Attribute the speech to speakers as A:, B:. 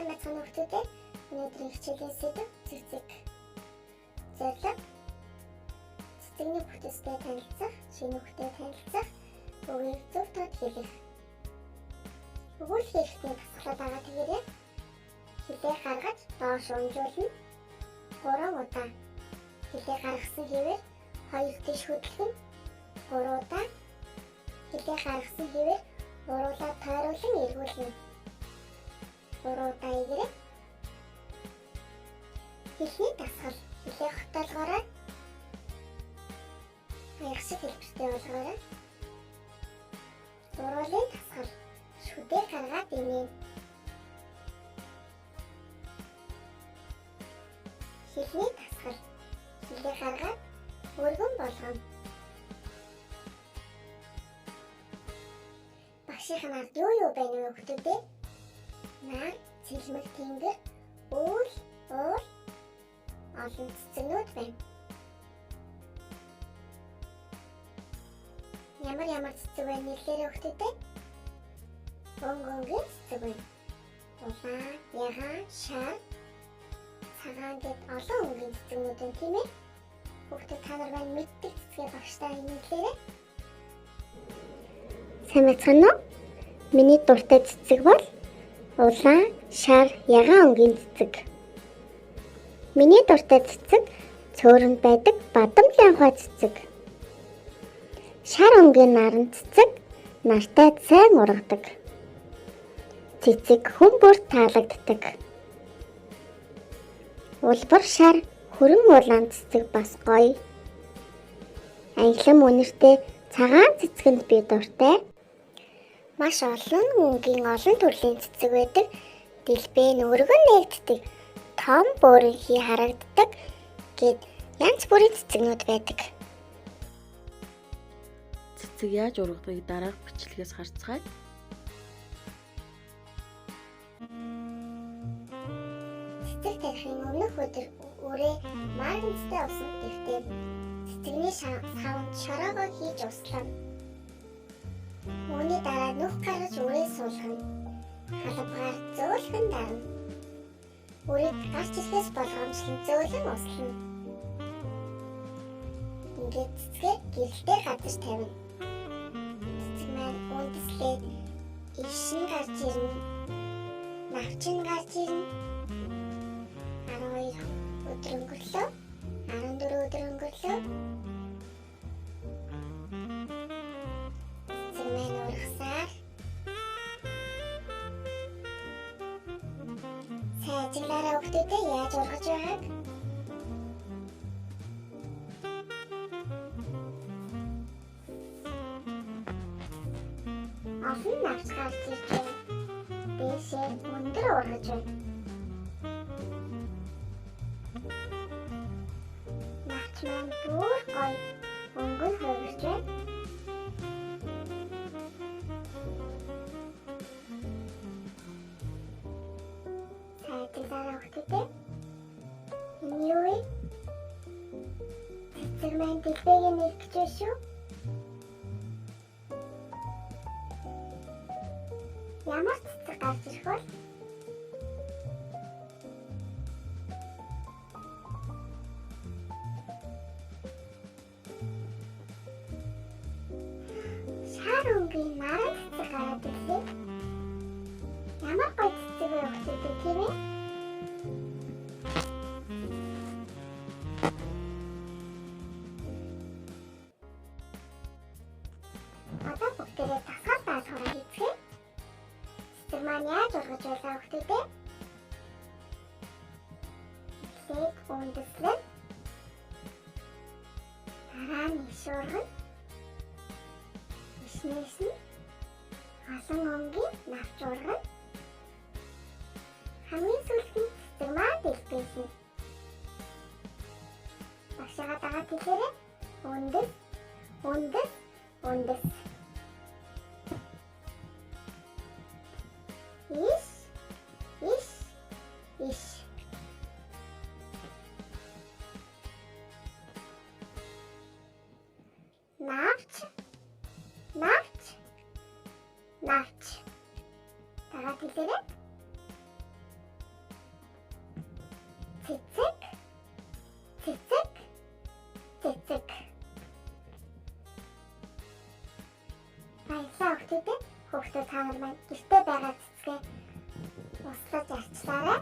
A: Сайн байцгаана уу хүмүүс. Өнөөдрийн хичээлийн сэдэв цэцэг. Зорилго цэцэгний бүтэцтэй танилцах, шинэ үгтэй танилцах, үгийг зөв тод хэлэх. Өгүүлэх хэрэгтэй тасгалаа дагаад тэгээрэй. Хилээ гаргаж доош унжуулна. 3 удаа. Хилээ гаргасан хэвээр 2 дэш хөдлөн 3 удаа. Хилээ гаргасан хэвээр уруулаад тойруулан эргүүлнэ. 3 удаа игээрэй. Хэлний дасгал хилээ хотоолгоорой. Ягшиг хэлбэртэй болгоорой. Уруулын дасгал шүдээ гаргаад инээ. Хэлний дасгал хилээ гаргаад өргөн болгоно. Багшийн ард юу байна вэ хүмүүдээ? Нар, цэлмэг тэнгэр, уул, уул, олон цэцэгнүүд байна. Ямар цэцэг байна нэлээрээ хүмүүдээ? Өнгөнгийн цэцэг байна. Улаан, ягаан, шар, цагаан гэд олон өнгийн цэцэгнүүд байна тийм ээ? Хүүхдүүд та нар маань мэддэг цэцгээ багштай нэлээрээ? Сайн байцгаана уу? Миний дуртай цэцэг бол улаан, шар, ягаан өнгийн цэцэг. Миний дуртай цэцэг цөөрөнд байдаг бадамлын хой цэцэг. Шар өнгийн наран цэцэг нартай сайн ургадаг. Цэцэг хүн бүрт таалагддаг. Улбар шар хөрөн улаан цэцэг бас гоё. Анхлан үнэртэй цагаан цэцгэнд би дуртай. Маш олон өнгийн олон төрлийн цэцэг байдаг. Дэлбэн өргөн нэгддэг. Том буурынхий харагддаг гэд янз бүрийн цэцэгнүүд байдаг.
B: Цэцэг яаж ургадгийг дараах бичлэгээс харцгаая.
A: Цэцэг тарихын өмнөх өдөр үрээ марганцтай усан дэвтээд цэцэгний савнд шороогоо хийж услав. Үүний дараа нүх гаргаж үрээ суулгана. Халбгаар зөөлхөн дарна. Үрийг гарч ирэхээс болгоомжлон зөөлөн услана. Ингээд цэцгээ гэрэлтэй гадаж тавина. Цэцэг маань үндэслээд ишин гарч ирнэ. Навчин гарч ирнэ. 12 өдөр өнгөрлөө. 14 өдөр өнгөрлөө. Цэцэг маань ургасаар сайн ажиглаараа хүүхдүүдээ яаж ургаж байгааг. Олон навч гарч ирж байна. Дээшээ өндөр ургаж байна. Навч маань бүр гоё өнгөн хувирж байна. Сайжлаараа хүүхдүүдээ. Энэ юу вэ? Цэцэг маань дэлбэгээ нэргэж байна шүү. Ямар цэцэг гарч ирэх бол? Шар өнгийн наран цэцэг гараад ирлээ. Ямар гоё цэцэг вэ хүүхдүүд тийм ээ? Одоо бүгдээрээ тасгал даалгавраа хийцгээе. Цэцэг маань яаж ургаж байлаа хүүхдүүдээ? Эхлээд үндэслэн. Дараа нь иш ургана. Ишнээс нь олон өнгийн навч ургана. Хамгийн сүүлд нь цэцэг маань дэлбэсэн. Багшаа дагаад хэлээрэй. Үндэс, үндэс, үндэс. Иш, иш, иш. Навч, навч, навч. цэцэг, цэцэг, цэцэг. Баярлалаа хүүхдүүд. Хүүхдүүд та нар маань гэртээ байгаа цэцгээ услаж арчлаарай.